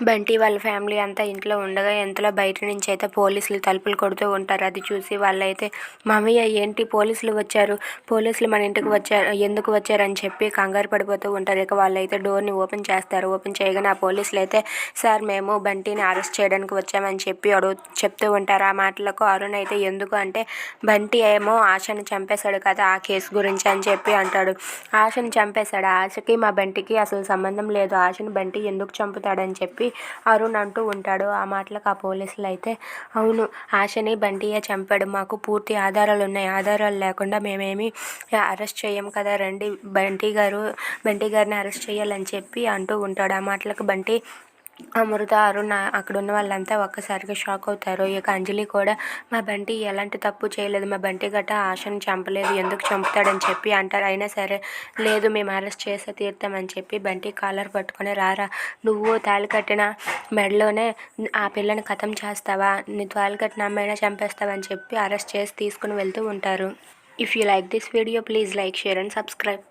బంటి వాళ్ళ ఫ్యామిలీ అంతా ఇంట్లో ఉండగా ఇంతలో బయట నుంచి అయితే పోలీసులు తలుపులు కొడుతూ ఉంటారు. అది చూసి వాళ్ళైతే మామయ్య ఏంటి పోలీసులు వచ్చారు, పోలీసులు మన ఇంటికి వచ్చారు, ఎందుకు వచ్చారని చెప్పి కంగారు పడిపోతూ ఉంటారు. ఇక వాళ్ళైతే డోర్ని ఓపెన్ చేస్తారు. ఓపెన్ చేయగానే ఆ పోలీసులు అయితే సార్ మేము బంటిని అరెస్ట్ చేయడానికి వచ్చామని చెప్పి చెప్తూ ఉంటారు. ఆ మాటలకు అరుణ్ అయితే ఎందుకు అంటే బంటి ఏమో ఆశను చంపేశాడు కదా ఆ కేసు గురించి అని చెప్పి అంటాడు. ఆశను చంపేశాడు, ఆశకి మా బంటికి అసలు సంబంధం లేదు, ఆశను బంటి ఎందుకు చంపుతాడని చెప్పి అరుణ్ అంటూ ఉంటాడు. ఆ మాటలకు ఆ పోలీసులు అయితే అవును ఆశని బంటియే చంపాడు, మాకు పూర్తి ఆధారాలు ఉన్నాయి, ఆధారాలు లేకుండా మేమేమి అరెస్ట్ చేయం కదా, రండి బంటి గారిని అరెస్ట్ చేయాలని చెప్పి అంటూ ఉంటాడు. ఆ మాటలకు బంటి అమృత అరుణ్ అక్కడ ఉన్న వాళ్ళంతా ఒక్కసారిగా షాక్ అవుతారు. ఇక అంజలి కూడా మా బంటి ఎలాంటి తప్పు చేయలేదు, మా బంటి గట్ట ఆశను చంపలేదు, ఎందుకు చంపుతాడని చెప్పి అంటారు. అయినా సరే లేదు మేము అరెస్ట్ చేసే తీరుతామని చెప్పి బంటి కాలర్ పట్టుకొని రారా నువ్వు తాళి కట్టిన మెడలోనే ఆ పిల్లని ఖతం చేస్తావా, నీ తాళి కట్టిన అమ్మాయినా చంపేస్తావని చెప్పి అరెస్ట్ చేసి తీసుకుని వెళ్తూ ఉంటారు. If you like this video please like, share and subscribe.